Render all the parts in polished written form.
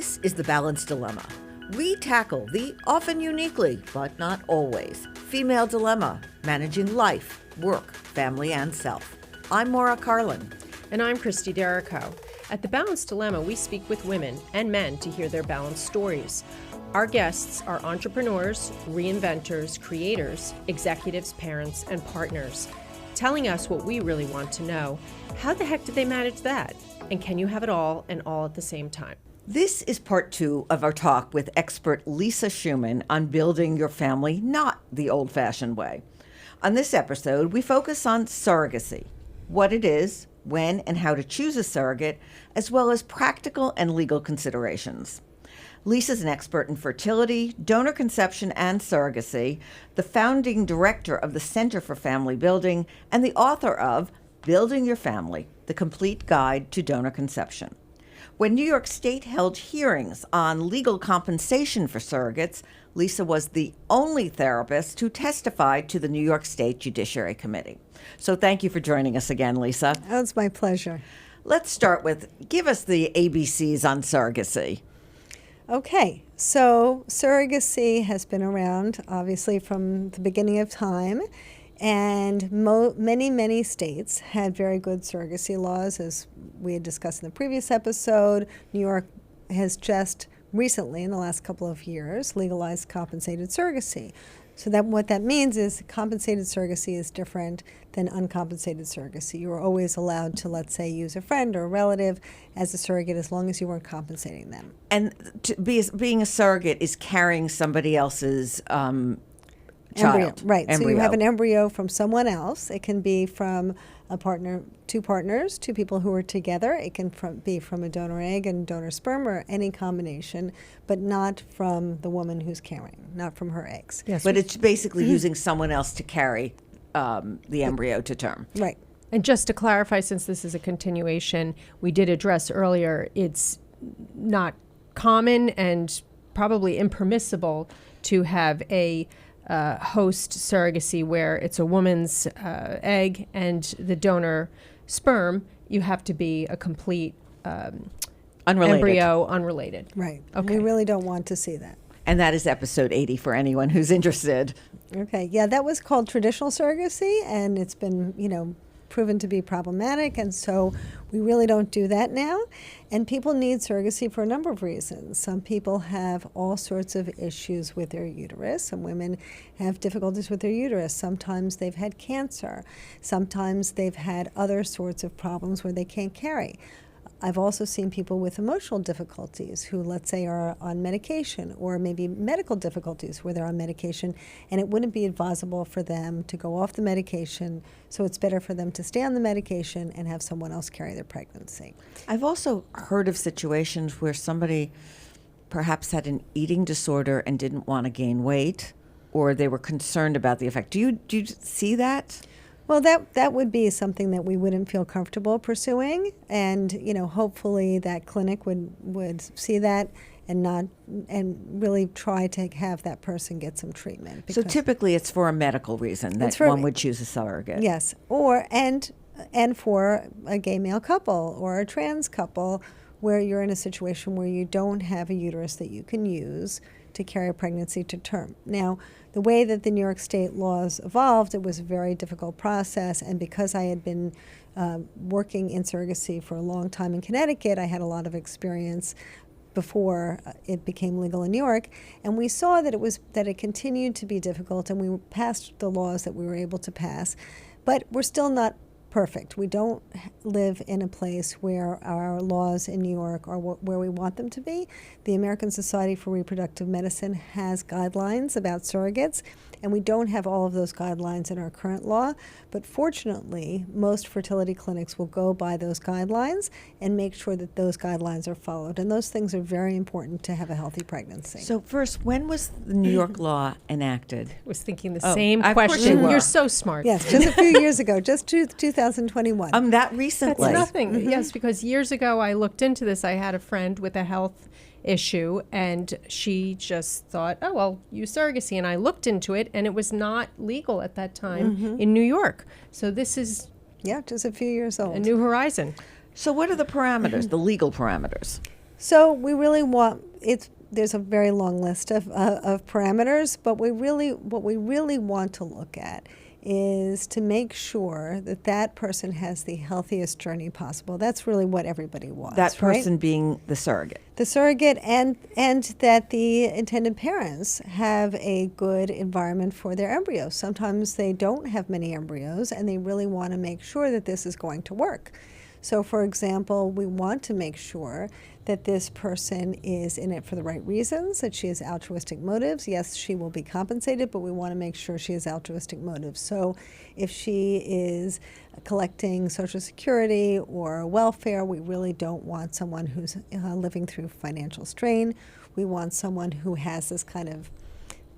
This is the Balanced Dilemma. We tackle the often uniquely, but not always, female dilemma, managing life, work, family, and self. I'm Maura Carlin. And I'm Christy Derrico. At the Balanced Dilemma, we speak with women and men to hear their balanced stories. Our guests are entrepreneurs, reinventors, creators, executives, parents, and partners, telling us what we really want to know. How the heck did they manage that? And can you have it all and all at the same time? This is part 2 of our talk with expert Lisa Schuman on building your family not the old-fashioned way. On this episode, we focus on surrogacy, what it is, when and how to choose a surrogate, as well as practical and legal considerations. Lisa's an expert in fertility, donor conception, and surrogacy, the founding director of the Center for Family Building, and the author of Building Your Family, The Complete Guide to Donor Conception. When New York State held hearings on legal compensation for surrogates, Lisa was the only therapist who testified to the New York State Judiciary Committee. So thank you for joining us again, Lisa. Oh, it's my pleasure. Let's start with, give us the ABCs on surrogacy. Okay, so surrogacy has been around, obviously, from the beginning of time. And many states had very good surrogacy laws, as we had discussed in the previous episode. New York has just recently, in the last couple of years, legalized compensated surrogacy. So that what that means is compensated surrogacy is different than uncompensated surrogacy. You were always allowed to, let's say, use a friend or a relative as a surrogate as long as you weren't compensating them. And being a surrogate is carrying somebody else's Embryo, child. right. Embryo. So you have an embryo from someone else. It can be from a partner, two partners, two people who are together. It can be from a donor egg and donor sperm or any combination, but not from the woman who's carrying, not from her eggs. Yes, but it's basically using someone else to carry the embryo to term. Right. And just to clarify, since this is a continuation, we did address earlier, it's not common and probably impermissible to have a host surrogacy where it's a woman's egg and the donor sperm. You have to be a complete embryo unrelated. Right. Okay. We really don't want to see that. And that is episode 80 for anyone who's interested. Okay. Yeah, that was called traditional surrogacy, and it's been, proven to be problematic, and so we really don't do that now. And people need surrogacy for a number of reasons. Some people have all sorts of issues with their uterus. Some women have difficulties with their uterus. Sometimes they've had cancer. Sometimes they've had other sorts of problems where they can't carry. I've also seen people with emotional difficulties who, let's say, are on medication, or maybe medical difficulties where they're on medication, and it wouldn't be advisable for them to go off the medication, so it's better for them to stay on the medication and have someone else carry their pregnancy. I've also heard of situations where somebody perhaps had an eating disorder and didn't want to gain weight, or they were concerned about the effect. Do you see that? Well, that would be something that we wouldn't feel comfortable pursuing, and hopefully that clinic would see that and really try to have that person get some treatment. So typically, it's for a medical reason that one would choose a surrogate. Yes, and for a gay male couple or a trans couple, where you're in a situation where you don't have a uterus that you can use to carry a pregnancy to term. Now, the way that the New York State laws evolved, it was a very difficult process, and because I had been working in surrogacy for a long time in Connecticut, I had a lot of experience before it became legal in New York, and we saw that it continued to be difficult, and we passed the laws that we were able to pass, but we're still not perfect. We don't live in a place where our laws in New York are where we want them to be. The American Society for Reproductive Medicine has guidelines about surrogates, and we don't have all of those guidelines in our current law. But fortunately, most fertility clinics will go by those guidelines and make sure that those guidelines are followed. And those things are very important to have a healthy pregnancy. So first, when was the New York law enacted? I was thinking the same of course question. you were. You're so smart. Yes, just a few years ago, just 2021. That recently. That's nothing. Yes, because years ago I looked into this. I had a friend with a health issue, and she just thought, oh, well, use surrogacy. And I looked into it, and it was not legal at that time in New York. So this is just a few years old. a new horizon. So what are the parameters, the legal parameters? So we really want it's. There's a very long list of parameters, but what we really want to look at is to make sure that that person has the healthiest journey possible. That's really what everybody wants. That person right? being the surrogate. The surrogate, and that the intended parents have a good environment for their embryos. Sometimes they don't have many embryos, and they really want to make sure that this is going to work. So, for example, we want to make sure that this person is in it for the right reasons, that she has altruistic motives. Yes, she will be compensated, but we want to make sure she has altruistic motives. So if she is collecting Social Security or welfare, we really don't want someone who's living through financial strain. We want someone who has this kind of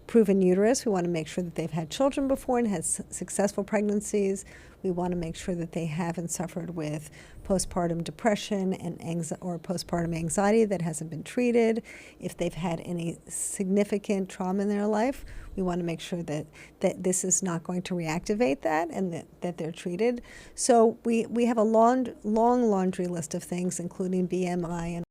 proven uterus. We want to make sure that they've had children before and had successful pregnancies. We want to make sure that they haven't suffered with postpartum depression and or postpartum anxiety that hasn't been treated. If they've had any significant trauma in their life, we want to make sure that this is not going to reactivate that and that they're treated. So we have a long laundry list of things, including BMI and